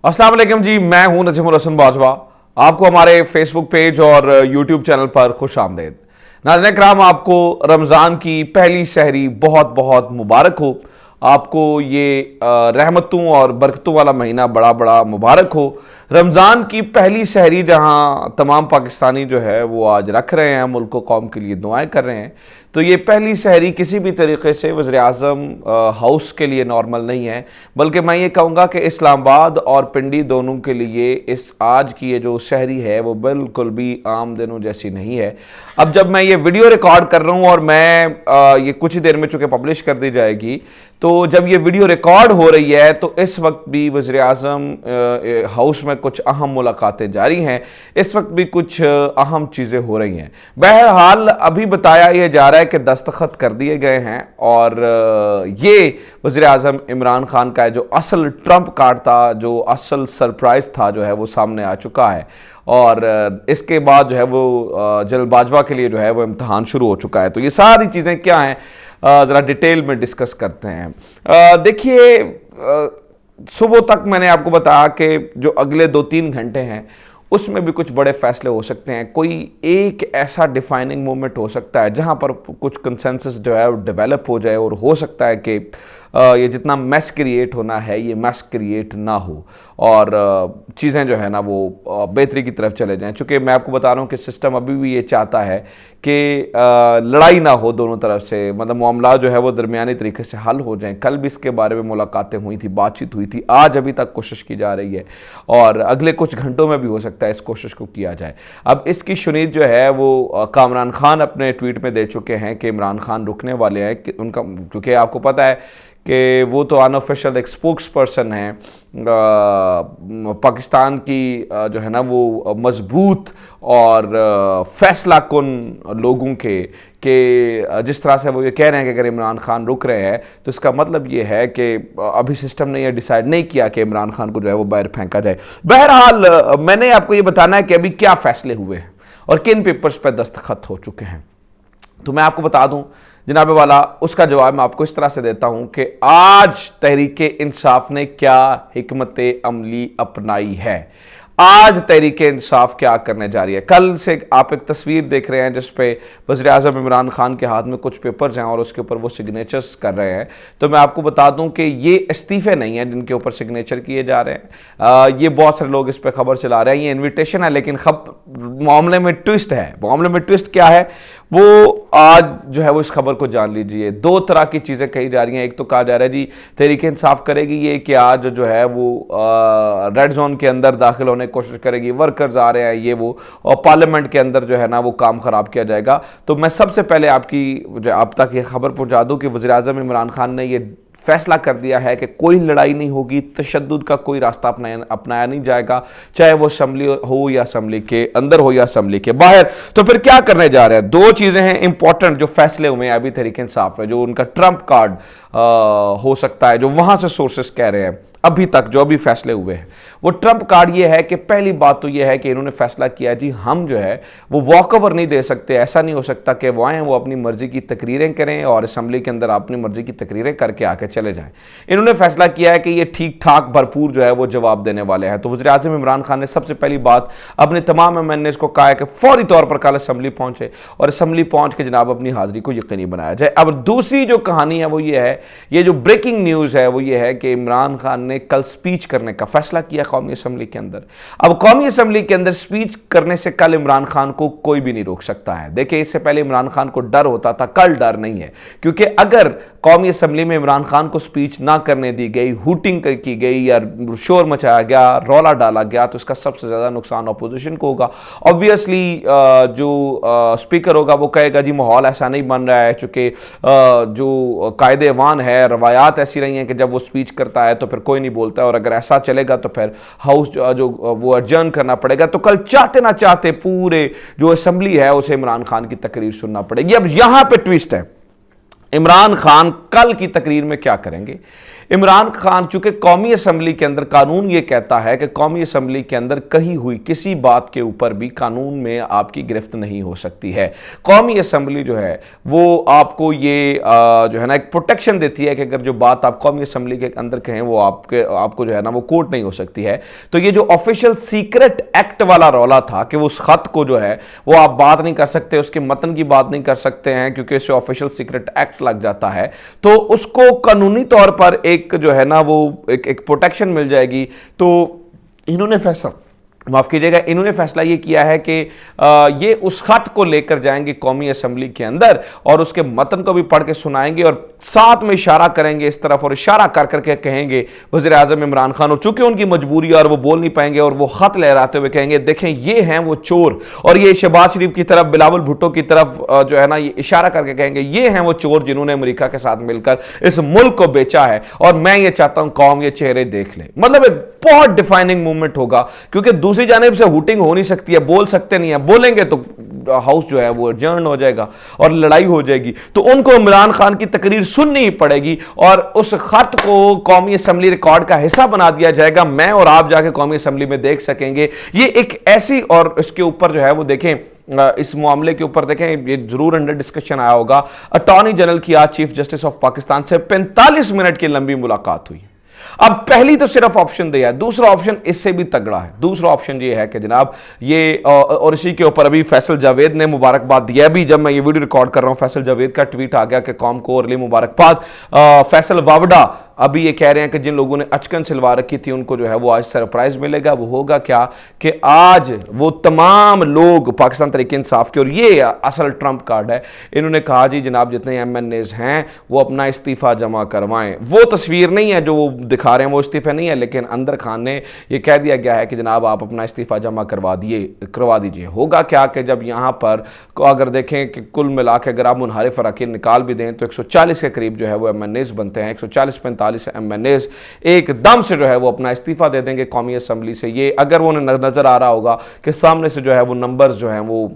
अस्सलाम वालेकुम जी, मैं हूं नजीमुल हसन बाजवा। आपको हमारे फेसबुक पेज और यूट्यूब चैनल पर खुश आमदेद। नाज़रीन कराम, आपको रमज़ान की पहली सहरी बहुत बहुत मुबारक हो। आपको ये रहमतों और बरकतों वाला महीना बड़ा बड़ा मुबारक हो। रमज़ान की पहली सहरी जहां तमाम पाकिस्तानी जो है वो आज रख रहे हैं, मुल्क कौम के लिए दुआएं कर रहे हैं, तो ये पहली सहरी किसी भी तरीके से वज़ीर-ए-आज़म हाउस के लिए नॉर्मल नहीं है, बल्कि मैं ये कहूँगा कि इस्लामाबाद और पिंडी दोनों के लिए इस आज की ये जो सहरी है वो बिल्कुल भी आम दिनों जैसी नहीं है। अब जब मैं ये वीडियो रिकॉर्ड कर रहा हूँ और मैं ये कुछ ही देर में चूँकि पब्लिश कर दी जाएगी, तो जब ये वीडियो रिकॉर्ड हो रही है तो इस वक्त भी वज़ीर-ए-आज़म हाउस में कुछ अहम मुलाकातें जारी हैं। इस वक्त भी कुछ अहम चीज़ें हो रही हैं। बहरहाल अभी बताया यह जा रहा है कि दस्तखत कर दिए गए हैं और ये वज़ीर-ए-आज़म इमरान खान का जो असल ट्रंप कार्ड था, जो असल सरप्राइज़ था, जो है वो सामने आ चुका है। और इसके बाद जो है वो जल्दबाजवा के लिए जो है वो इम्तहान शुरू हो चुका है। तो ये सारी चीज़ें क्या हैं, ज़रा डिटेल में डिस्कस करते हैं। देखिए, सुबह तक मैंने आपको बताया कि जो अगले 2-3 घंटे हैं उसमें भी कुछ बड़े फैसले हो सकते हैं। कोई एक ऐसा डिफाइनिंग मोमेंट हो सकता है जहां पर कुछ कंसेंसस जो है वो डेवलप हो जाए और हो सकता है कि ये जितना मैस क्रिएट होना है ये मैस क्रिएट ना हो और चीज़ें जो है ना वो बेहतरी की तरफ चले जाएं। चूँकि मैं आपको बता रहा हूँ कि सिस्टम अभी भी ये चाहता है कि लड़ाई ना हो दोनों तरफ से, मतलब मामला जो है वो दरमियानी तरीके से हल हो जाएं। कल भी इसके बारे में मुलाकातें हुई थी, बातचीत हुई थी, आज अभी तक कोशिश की जा रही है और अगले कुछ घंटों में भी हो सकता है इस कोशिश को किया जाए। अब इसकी शुनीद जो है वो कामरान खान अपने ट्वीट में दे चुके हैं कि इमरान खान रुकने वाले हैं कि उनका, क्योंकि आपको पता है कि वो तो अनऑफिशियल एक स्पोक्स पर्सन हैं पाकिस्तान की जो है ना वो मजबूत और फैसला कुन लोगों के जिस तरह से वो ये कह रहे हैं कि अगर इमरान खान रुक रहे हैं तो इसका मतलब ये है कि अभी सिस्टम ने ये डिसाइड नहीं किया कि इमरान खान को जो है वो बाहर फेंका जाए। बहरहाल मैंने आपको ये बताना है कि अभी क्या फैसले हुए हैं और किन पेपर्स पर दस्तखत हो चुके हैं। तो मैं आपको बता दूं जनाब वाला, उसका जवाब मैं आपको इस तरह से देता हूं कि आज तहरीक इंसाफ ने क्या हिकमत अमली अपनाई है। आज तहरीक इंसाफ क्या करने जा रही है। कल से आप एक तस्वीर देख रहे हैं जिसपे वज़ीर-ए-आज़म इमरान खान के हाथ में कुछ पेपर्स हैं और उसके ऊपर वो सिग्नेचर्स कर रहे हैं। तो मैं आपको बता दूं कि ये इस्तीफ़े नहीं हैं जिनके ऊपर सिग्नेचर किए जा रहे हैं। ये बहुत सारे लोग इस पर खबर चला रहे हैं, ये इन्विटेशन है, लेकिन मामले में ट्विस्ट है। मामले में ट्विस्ट क्या है वो आज जो है वो इस खबर को जान लीजिए। दो तरह की चीज़ें कही जा रही हैं। एक तो कहा जा रहा है जी तहरीक इंसाफ करेगी ये कि आज जो है वो रेड जोन के अंदर दाखिल होने की कोशिश करेगी, वर्कर्स आ रहे हैं ये वो, और पार्लियामेंट के अंदर जो है ना वो काम खराब किया जाएगा। तो मैं सबसे पहले आप तक ये खबर पहुंचा दूं कि वज़ीर-ए-आज़म इमरान खान ने ये फैसला कर दिया है कि कोई लड़ाई नहीं होगी, तशद्दुद का कोई रास्ता अपनाया नहीं जाएगा, चाहे वो असम्बली हो या असम्बली के अंदर हो या असम्बली के बाहर। तो फिर क्या करने जा रहे हैं? दो चीज़ें हैं इंपॉर्टेंट जो फैसले हुए हैं अभी तहरीक इंसाफ में, जो उनका ट्रंप कार्ड हो सकता है, जो वहां से सोर्सेस कह रहे हैं अभी तक जो भी फैसले हुए हैं वो ट्रंप कार्ड ये है कि पहली बात तो ये है कि इन्होंने फैसला किया जी हम जो है वो वॉक ओवर नहीं दे सकते। ऐसा नहीं हो सकता कि वो आएँ, वो अपनी मर्जी की तकरीरें करें और असम्बली के अंदर अपनी मर्जी की तकरीरें करके आके चले जाएं। इन्होंने फैसला किया है कि ये ठीक ठाक भरपूर जो है वो जवाब देने वाले हैं। तो वज़ीर-ए-आज़म इमरान खान ने सबसे पहली बात अपने तमाम एमएनएस को कहा है कि फौरी तौर पर कल असम्बली पहुंचे और असम्बली पहुंच के जनाब अपनी हाजिरी को यकीनी बनाया जाए। अब दूसरी जो कहानी है वो ये है, ये जो ब्रेकिंग न्यूज़ है वो ये है कि इमरान खान ने कल स्पीच करने का फैसला किया कौमी असम्बली के अंदर। अब कौमी असम्बली के अंदर स्पीच करने से कल इमरान खान को कोई भी नहीं रोक सकता है। देखिए, इससे पहले इमरान खान को डर होता था, कल डर नहीं है, क्योंकि अगर कौमी असम्बली में इमरान खान को स्पीच ना करने दी गई, हुटिंग की गई या शोर मचाया गया, रौला डाला गया, तो इसका सबसे ज्यादा नुकसान अपोजिशन को होगा। ऑब्वियसली जो स्पीकर होगा वो कहेगा जी माहौल ऐसा नहीं बन रहा है, चूंकि जो कायदे अवान है, रवायात ऐसी रही हैं कि जब वो स्पीच करता है तो फिर कोई नहीं बोलता है, और अगर ऐसा चलेगा तो फिर हाउस जो वो अर्जन करना पड़ेगा। तो कल चाहते ना चाहते पूरे जो असेंबली है उसे इमरान खान की तकरीर सुनना पड़ेगी। अब यहां पे ट्विस्ट है, इमरान खान कल की तकरीर में क्या करेंगे। इमरान खान, चूंकि कौमी असम्बली के अंदर कानून ये कहता है कि कौमी असम्बली के अंदर कही हुई किसी बात के ऊपर भी कानून में आपकी गिरफ्त नहीं हो सकती है। कौमी असम्बली जो है वो आपको ये जो है ना एक प्रोटेक्शन देती है कि अगर जो बात आप कौमी असम्बली के अंदर कहें वो आपको जो है ना वो कोर्ट नहीं हो सकती है। तो ये जो ऑफिशियल सीक्रेट एक्ट वाला रौला था कि उस खत को जो है वो आप बात नहीं कर सकते, उसके मतन की बात नहीं कर सकते हैं क्योंकि इससे ऑफिशियल सीक्रेट एक्ट लग जाता है, तो उसको कानूनी तौर पर एक जो है ना वो एक प्रोटेक्शन मिल जाएगी। तो इन्होंने फैसला, माफ कीजिएगा, इन्होंने फैसला ये किया है कि ये उस खत को लेकर जाएंगे कौमी असम्बली के अंदर और उसके मतन को भी पढ़ के सुनाएंगे और साथ में इशारा करेंगे इस तरफ और इशारा कर करके कहेंगे वज़ीर आज़म इमरान खान, और चूंकि उनकी मजबूरी और वो बोल नहीं पाएंगे और वो खत लहराते हुए कहेंगे देखें ये हैं वो चोर, और ये शहबाज शरीफ की तरफ, बिलावल भुट्टो की तरफ जो है ना ये इशारा करके कहेंगे ये हैं वो चोर जिन्होंने अमेरिका के साथ मिलकर इस मुल्क को बेचा है और मैं ये चाहता हूं कौम ये चेहरे देख ले। मतलब एक बहुत डिफाइनिंग मूवमेंट होगा क्योंकि दूसरी जानिब से हुटिंग हो नहीं सकती है, बोल सकते नहीं है, बोलेंगे तो हाउस जो है वो एडजर्न हो जाएगा और लड़ाई हो जाएगी। तो उनको इमरान खान की तकरीर सुननी ही पड़ेगी और उस खत को कौमी असम्बली रिकॉर्ड का हिस्सा बना दिया जाएगा। मैं और आप जाके कौमी असम्बली में देख सकेंगे। ये एक ऐसी, और इसके ऊपर जो है वो देखें, इस मामले के ऊपर देखें, ये जरूर अंडर डिस्कशन आया होगा। अटॉर्नी जनरल की आज चीफ जस्टिस ऑफ पाकिस्तान से 45 मिनट की लंबी मुलाकात हुई। अब पहली तो सिर्फ ऑप्शन दिया है, दूसरा ऑप्शन इससे भी तगड़ा है। दूसरा ऑप्शन ये है कि जनाब ये और इसी के ऊपर अभी फैसल जावेद ने मुबारकबाद दिया भी। जब मैं ये वीडियो रिकॉर्ड कर रहा हूं फैसल जावेद का ट्वीट आ गया कि कौम को अर्ली मुबारकबाद। फैसल वावडा अभी ये कह रहे हैं कि जिन लोगों ने अचकन सिलवा रखी थी उनको जो है वो आज सरप्राइज मिलेगा। वो होगा क्या कि आज वो तमाम लोग पाकिस्तान तहरीक इंसाफ के, और ये असल ट्रंप कार्ड है, इन्होंने कहा जी जनाब जितने MNAs हैं वो अपना इस्तीफा जमा करवाएं। वो तस्वीर नहीं है जो वो दिखा रहे हैं, वो इस्तीफा नहीं है, लेकिन अंदर खान ने ये कह दिया गया है कि जनाब आप अपना इस्तीफा जमा करवा दीजिए। होगा क्या कि जब यहाँ पर अगर देखें कि कुल मिला के अगर आप मुनहारिफ अरकान निकाल भी दें तो 140 के करीब जो है वो MNAs बनते हैं। 140-45 MNAs एकदम से जो है वो अपना इस्तीफा दे देंगे कौमी असम्बली से। ये अगर वो नजर आ रहा होगा कि सामने से जो है वो नंबर्स जो हैं वो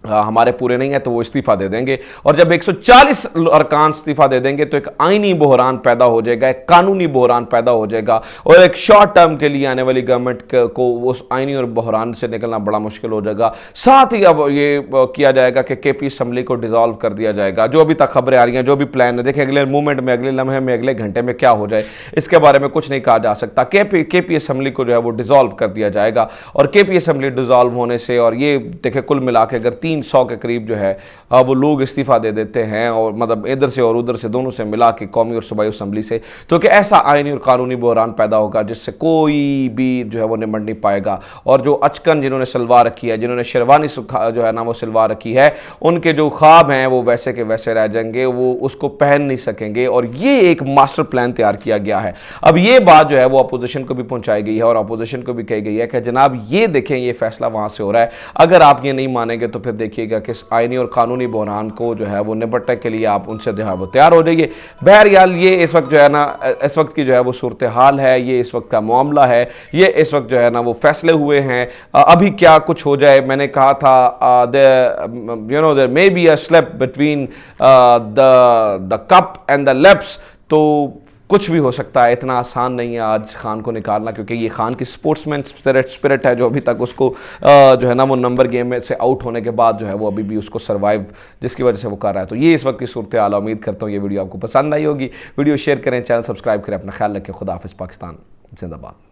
हमारे पूरे नहीं है तो वो इस्तीफा दे देंगे, और जब 140 अरकान इस्तीफा दे देंगे तो एक आईनी बहरान पैदा हो जाएगा, एक कानूनी बहरान पैदा हो जाएगा, और एक शॉर्ट टर्म के लिए आने वाली गवर्नमेंट को उस आईनी और बहरान से निकलना बड़ा मुश्किल हो जाएगा। साथ ही अब ये किया जाएगा कि KP असम्बली को डिसॉल्व कर दिया जाएगा। जो अभी तक खबरें आ रही हैं, जो भी प्लान है, देखिए अगले मूवमेंट में, अगले लम्हे में, अगले घंटे में क्या हो जाए इसके बारे में कुछ नहीं कहा जा सकता। KP असम्बली को जो है वो डिसॉल्व कर दिया जाएगा, और KP असम्बली डिसॉल्व होने से, और ये देखे कुल मिला के अगर 300 के करीब जो है वो लोग इस्तीफा दे देते हैं, और मतलब इधर से और उधर से दोनों से मिला के कौमी और सूबाई असम्बली से, तो कि ऐसा आईनी और कानूनी बहरान पैदा होगा जिससे कोई भी जो है वो निमट नहीं पाएगा। और जो अचकन जिन्होंने सलवार रखी है, जिन्होंने शेरवानी जो है ना वो सलवार रखी है, उनके जो ख्वाब हैं वो वैसे के वैसे रह जाएंगे, वो उसको पहन नहीं सकेंगे। और ये एक मास्टर प्लान तैयार किया गया है। अब ये बात जो है वो अपोजिशन को भी पहुंचाई गई है और अपोजिशन को भी कही गई है कि जनाब ये देखें ये फैसला वहां से हो रहा है, अगर आप ये नहीं मानेंगे तो फिर देखिएगा कि आईनी और कानूनी बहरान को जो है वो निपटने के लिए आप उनसे जो है वो तैयार हो जाइए। बहरहाल ये इस वक्त जो है ना, इस वक्त की जो है वो सूरत हाल है, ये इस वक्त का मामला है, ये इस वक्त जो है ना वो फैसले हुए हैं। अभी क्या कुछ हो जाए, मैंने कहा था there may be a slip between the cup and the lips, तो कुछ भी हो सकता है। इतना आसान नहीं है आज खान को निकालना, क्योंकि ये खान की स्पोर्ट्समैन स्पिरिट है जो अभी तक उसको जो है ना वो नंबर गेम में से आउट होने के बाद जो है वो अभी भी उसको सर्वाइव, जिसकी वजह से वो कर रहा है। तो ये इस वक्त की सूरत हाल। उम्मीद करता हूँ ये वीडियो आपको पसंद आई होगी। वीडियो शेयर करें, चैनल सब्सक्राइब करें, अपना ख्याल रखें। खुदा हाफिज़। पाकिस्तान जिंदाबाद।